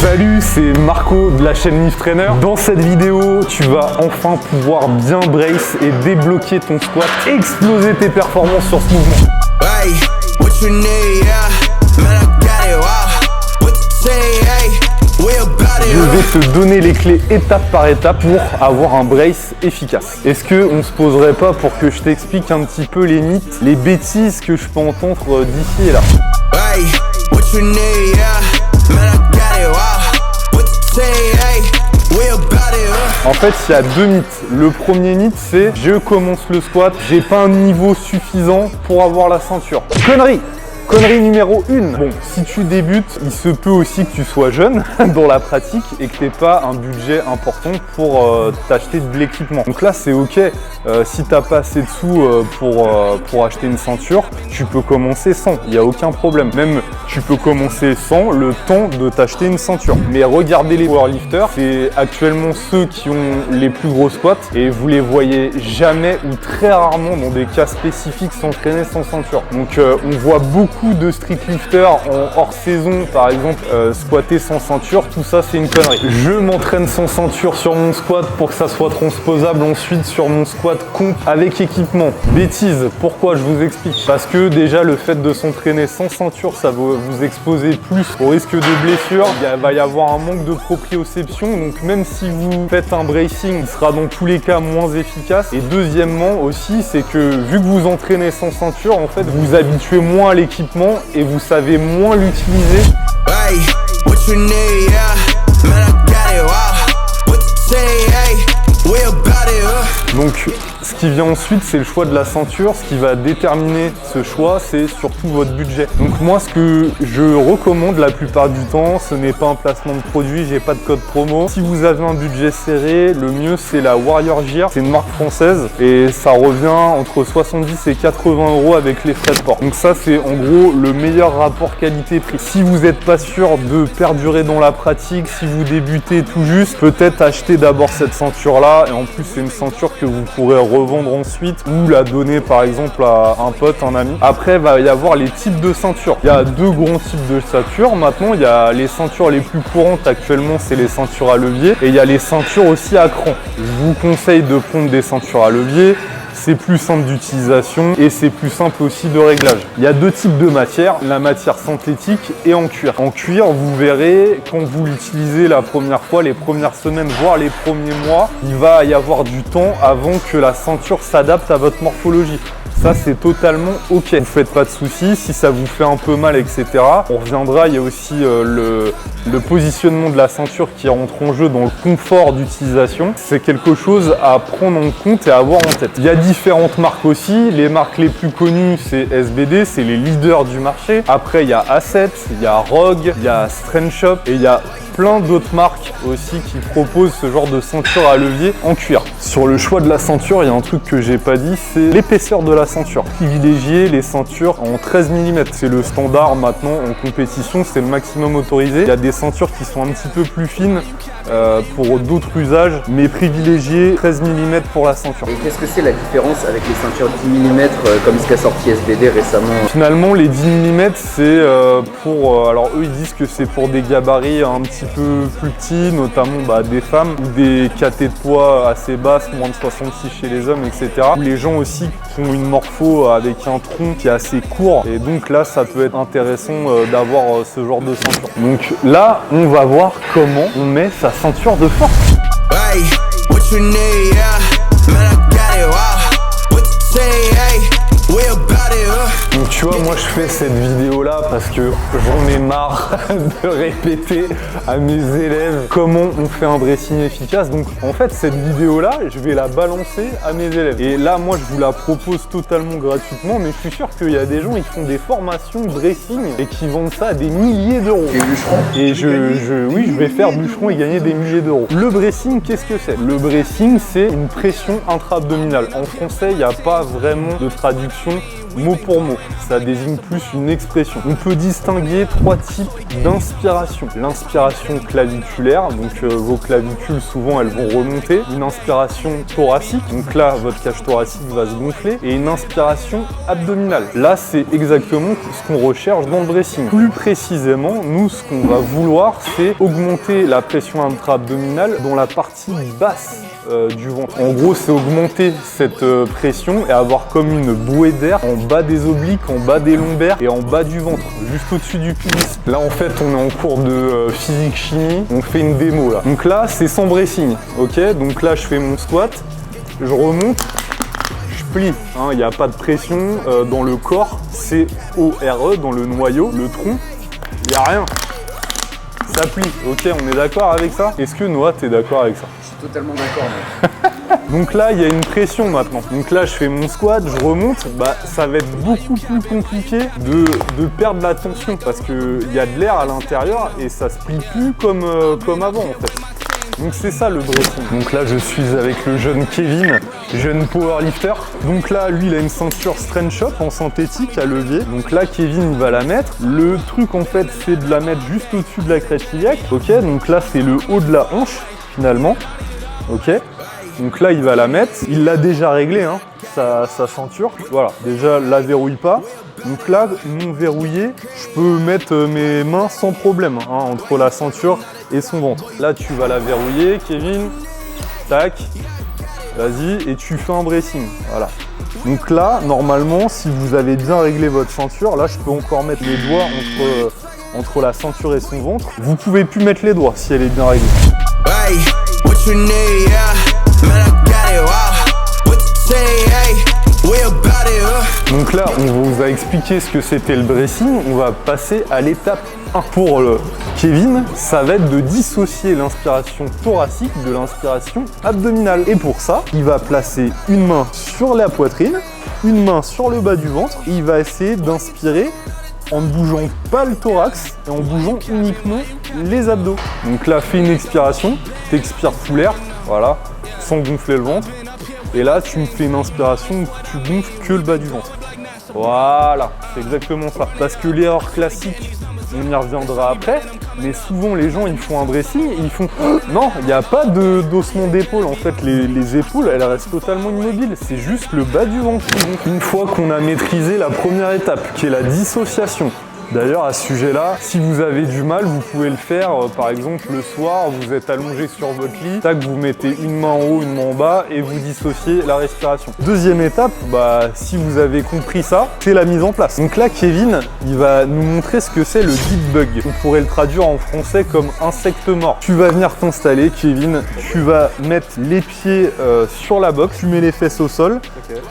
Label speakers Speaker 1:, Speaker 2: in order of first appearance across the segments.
Speaker 1: Salut, c'est Marco de la chaîne Lift Trainer. Dans cette vidéo, tu vas enfin pouvoir bien brace et débloquer ton squat, exploser tes performances sur ce mouvement. Hey, what you need, yeah. Man, I got it, wow. What you say, hey. Je vais te donner les clés étape par étape pour avoir un brace efficace. Est-ce qu'on se poserait pas pour que je t'explique un petit peu les mythes, les bêtises que je peux entendre d'ici et là? Hey, what you need, yeah. Man, I got it, wow. What you say, hey. En fait, il y a deux mythes. Le premier mythe, c'est je commence le squat, j'ai pas un niveau suffisant pour avoir la ceinture. Connerie! Connerie numéro 1. Bon, si tu débutes, il se peut aussi que tu sois jeune dans la pratique et que tu n'aies pas un budget important pour t'acheter de l'équipement. Donc là, c'est ok. Si tu n'as pas assez de sous pour acheter une ceinture, tu peux commencer sans. Il n'y a aucun problème. Même, tu peux commencer sans le temps de t'acheter une ceinture. Mais regardez les powerlifters, c'est actuellement ceux qui ont les plus gros squats et vous les voyez jamais ou très rarement dans des cas spécifiques s'entraîner sans ceinture. Donc, on voit beaucoup de streetlifters en hors saison, par exemple, squatter sans ceinture, tout ça c'est une connerie. Je m'entraîne sans ceinture sur mon squat pour que ça soit transposable ensuite sur mon squat comp avec équipement. Bêtise, pourquoi? Je vous explique. Parce que déjà le fait de s'entraîner sans ceinture, ça va vous exposer plus au risque de blessure. Il va y avoir un manque de proprioception, donc même si vous faites un bracing, il sera dans tous les cas moins efficace. Et deuxièmement aussi, c'est que vu que vous entraînez sans ceinture, en fait, vous habituez moins à l'équipement et vous savez moins l'utiliser. Hey, what you need, yeah. Man, I got it, wow. What you say, hey. We about it, Donc, ce qui vient ensuite, c'est le choix de la ceinture. Ce qui va déterminer ce choix, c'est surtout votre budget. Donc moi, ce que je recommande la plupart du temps, ce n'est pas un placement de produit, j'ai pas de code promo. Si vous avez un budget serré, le mieux c'est la Warrior Gear. C'est une marque française et ça revient entre 70 et 80 € avec les frais de port. Donc ça, c'est en gros le meilleur rapport qualité-prix. Si vous n'êtes pas sûr de perdurer dans la pratique, si vous débutez tout juste, peut-être acheter d'abord cette ceinture-là. Et en plus, c'est une ceinture que vous pourrez revendre ensuite ou la donner par exemple à un pote, un ami. Après, il va y avoir les types de ceintures. Il y a deux grands types de ceintures. Maintenant, il y a les ceintures les plus courantes actuellement, c'est les ceintures à levier. Et il y a les ceintures aussi à cran. Je vous conseille de prendre des ceintures à levier. C'est plus simple d'utilisation et c'est plus simple aussi de réglage. Il y a deux types de matières, la matière synthétique et en cuir. En cuir, vous verrez, quand vous l'utilisez la première fois, les premières semaines, voire les premiers mois, il va y avoir du temps avant que la ceinture s'adapte à votre morphologie. Ça, c'est totalement ok. Vous faites pas de soucis. Si ça vous fait un peu mal, etc. On reviendra. Il y a aussi le positionnement de la ceinture qui rentre en jeu dans le confort d'utilisation. C'est quelque chose à prendre en compte et à avoir en tête. Il y a différentes marques aussi. Les marques les plus connues, c'est SBD. C'est les leaders du marché. Après, il y a Asset, il y a Rogue, il y a Strength Shop et il y a plein d'autres marques aussi qui proposent ce genre de ceinture à levier en cuir. Sur le choix de la ceinture, il y a un truc que j'ai pas dit, c'est l'épaisseur de la ceinture. Privilégier les ceintures en 13 mm. C'est le standard maintenant en compétition, c'est le maximum autorisé. Il y a des ceintures qui sont un petit peu plus fines pour d'autres usages, mais privilégier 13 mm pour la ceinture.
Speaker 2: Et qu'est-ce que c'est la différence avec les ceintures 10 mm comme ce qu'a sorti SBD récemment?
Speaker 1: Finalement, les 10 mm, c'est pour... alors eux, ils disent que c'est pour des gabarits un petit peu plus petits, notamment des femmes, ou des catés de poids assez basses, moins de 66 chez les hommes, etc. Ou les gens aussi qui ont une morpho avec un tronc qui est assez court, et donc là, ça peut être intéressant d'avoir ce genre de ceinture. Donc là, on va voir comment on met sa ceinture de force. Hey, what you need, yeah. Man, I got it, wow. What you say, hey. We about it, Donc tu vois, moi je fais cette vidéo là parce que j'en ai marre de répéter à mes élèves comment on fait un bracing efficace. Donc en fait cette vidéo là, je vais la balancer à mes élèves. Et là moi je vous la propose totalement gratuitement, mais je suis sûr qu'il y a des gens qui font des formations de bracing et qui vendent ça à des milliers d'euros.
Speaker 2: Et bûcheron.
Speaker 1: Et oui, je vais faire bûcheron et gagner des milliers d'euros. Le bracing, qu'est-ce que c'est? Le bracing, c'est une pression intra-abdominale. En français, il n'y a pas vraiment de traduction mot pour mot. Ça désigne plus une expression. On peut distinguer 3 types d'inspiration. L'inspiration claviculaire, donc vos clavicules souvent elles vont remonter. Une inspiration thoracique, donc là votre cage thoracique va se gonfler. Et une inspiration abdominale. Là c'est exactement ce qu'on recherche dans le dressing. Plus précisément, nous ce qu'on va vouloir c'est augmenter la pression intra-abdominale dans la partie basse du ventre. En gros c'est augmenter cette pression et avoir comme une bouée d'air en bas des obliques, en bas des lombaires et en bas du ventre, juste au-dessus du pubis. Là en fait on est en cours de physique-chimie, on fait une démo là. Donc là c'est sans bracing, ok? Donc là je fais mon squat, je remonte, je plie, il n'y a pas de pression dans le corps, c'est CORE, dans le noyau, le tronc, il n'y a rien. Ça plie, ok, on est d'accord avec ça? Est-ce que Noah, t'es d'accord avec ça?
Speaker 2: Je suis totalement d'accord.
Speaker 1: Donc là, il y a une pression maintenant. Donc là, je fais mon squat, je remonte. Bah, ça va être beaucoup plus compliqué de perdre la tension parce qu'il y a de l'air à l'intérieur et ça se plie plus comme avant en fait. Donc c'est ça le dressing. Donc là je suis avec le jeune Kevin, jeune powerlifter. Donc là lui il a une ceinture Strength Shop en synthétique à levier. Donc là Kevin il va la mettre. Le truc en fait c'est de la mettre juste au-dessus de la crête iliaque. Ok, donc là c'est le haut de la hanche finalement. Ok. Donc là il va la mettre. Il l'a déjà réglé sa ceinture. Voilà, déjà la verrouille pas. Donc là, non verrouillé, je peux mettre mes mains sans problème entre la ceinture et son ventre. Là, tu vas la verrouiller, Kevin. Tac. Vas-y, et tu fais un bracing. Voilà. Donc là, normalement, si vous avez bien réglé votre ceinture, là, je peux encore mettre les doigts entre la ceinture et son ventre. Vous pouvez plus mettre les doigts si elle est bien réglée. Hey, what you need, yeah. Man, I got it, wow. What you say, hey. Donc là, on vous a expliqué ce que c'était le dressing, on va passer à l'étape 1. Pour Kevin, ça va être de dissocier l'inspiration thoracique de l'inspiration abdominale. Et pour ça, il va placer une main sur la poitrine, une main sur le bas du ventre, et il va essayer d'inspirer en ne bougeant pas le thorax et en bougeant uniquement les abdos. Donc là, fais une expiration, t'expires tout l'air, voilà, sans gonfler le ventre. Et là, tu me fais une inspiration où tu gonfles que le bas du ventre. Voilà, c'est exactement ça. Parce que l'erreur classique, on y reviendra après, mais souvent les gens ils font un dressing et ils font non, il n'y a pas d'ossement d'épaule. En fait, les épaules, elles restent totalement immobiles. C'est juste le bas du ventre. Une fois qu'on a maîtrisé la première étape, qui est la dissociation. D'ailleurs, à ce sujet-là, si vous avez du mal, vous pouvez le faire, par exemple, le soir, vous êtes allongé sur votre lit, tac, vous mettez une main en haut, une main en bas, et vous dissociez la respiration. Deuxième étape, si vous avez compris ça, c'est la mise en place. Donc là, Kevin, il va nous montrer ce que c'est le deep bug. On pourrait le traduire en français comme insecte mort. Tu vas venir t'installer, Kevin, tu vas mettre les pieds sur la box, tu mets les fesses au sol,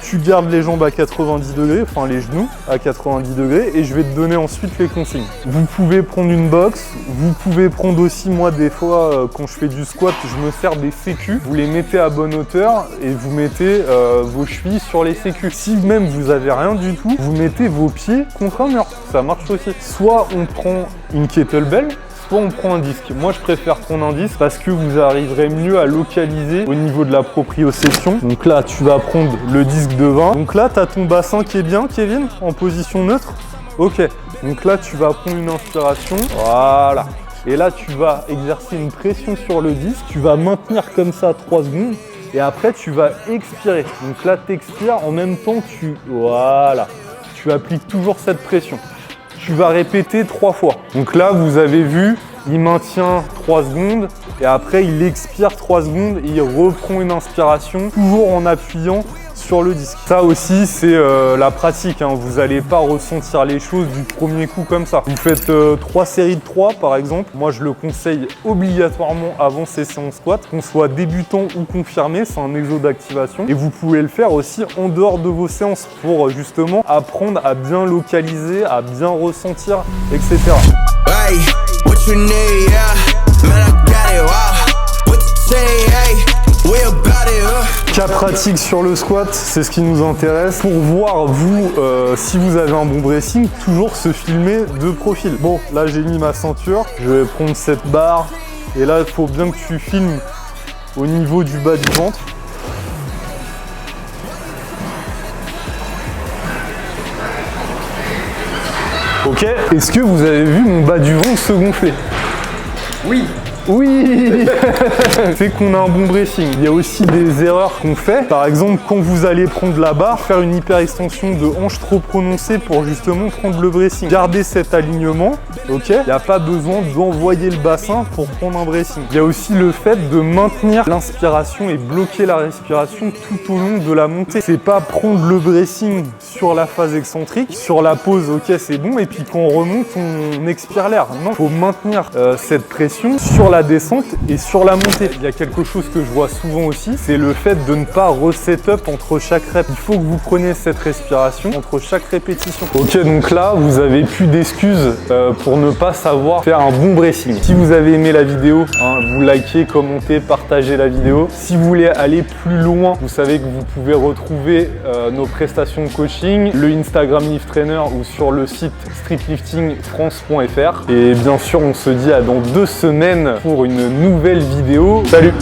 Speaker 1: tu gardes les jambes à 90 degrés, enfin les genoux à 90 degrés, et je vais te donner ensuite les consignes. Vous pouvez prendre une box, vous pouvez prendre aussi, moi des fois quand je fais du squat, je me sers des sécus, vous les mettez à bonne hauteur et vous mettez vos chevilles sur les sécus. Si même vous avez rien du tout, vous mettez vos pieds contre un mur, ça marche aussi. Soit on prend une kettlebell, soit on prend un disque. Moi je préfère prendre un disque parce que vous arriverez mieux à localiser au niveau de la proprioception. Donc là tu vas prendre le disque de 20. Donc là tu as ton bassin qui est bien, Kevin, en position neutre. Ok, donc là tu vas prendre une inspiration, voilà. Et là tu vas exercer une pression sur le disque, tu vas maintenir comme ça 3 secondes et après tu vas expirer. Donc là tu expires, en même temps voilà, tu appliques toujours cette pression. Tu vas répéter 3 fois. Donc là vous avez vu, il maintient 3 secondes et après il expire 3 secondes et il reprend une inspiration, toujours en appuyant sur le disque. Ça aussi c'est la pratique, vous n'allez pas ressentir les choses du premier coup comme ça. Vous faites 3 séries de 3 par exemple. Moi je le conseille obligatoirement avant ces séances squat, qu'on soit débutant ou confirmé, c'est un exo d'activation. Et vous pouvez le faire aussi en dehors de vos séances pour justement apprendre à bien localiser, à bien ressentir, etc. Hey, what you need, yeah. Man, I got it, wow. What you say, hey. Cas pratique sur le squat, c'est ce qui nous intéresse. Pour voir, vous, si vous avez un bon dressing, toujours se filmer de profil. Bon, là j'ai mis ma ceinture, je vais prendre cette barre. Et là, il faut bien que tu filmes au niveau du bas du ventre. Ok, est-ce que vous avez vu mon bas du ventre se gonfler?
Speaker 2: Oui.
Speaker 1: Oui. C'est qu'on a un bon bracing. Il y a aussi des erreurs qu'on fait. Par exemple, quand vous allez prendre la barre, faire une hyper-extension de hanche trop prononcée pour justement prendre le bracing. Gardez cet alignement, ok? Il n'y a pas besoin d'envoyer le bassin pour prendre un bracing. Il y a aussi le fait de maintenir l'inspiration et bloquer la respiration tout au long de la montée. C'est pas prendre le bracing sur la phase excentrique, sur la pause, ok, c'est bon, et puis quand on remonte, on expire l'air. Non, il faut maintenir cette pression sur la descente et sur la montée. Il y a quelque chose que je vois souvent aussi, c'est le fait de ne pas reset-up entre chaque rep. Il faut que vous preniez cette respiration entre chaque répétition. Ok, donc là, vous avez plus d'excuses pour ne pas savoir faire un bon bracing. Si vous avez aimé la vidéo, vous likez, commentez, partagez la vidéo. Si vous voulez aller plus loin, vous savez que vous pouvez retrouver nos prestations de coaching, le Instagram Lift Trainer ou sur le site streetliftingfrance.fr. Et bien sûr, on se dit à dans 2 semaines pour une nouvelle vidéo. Salut!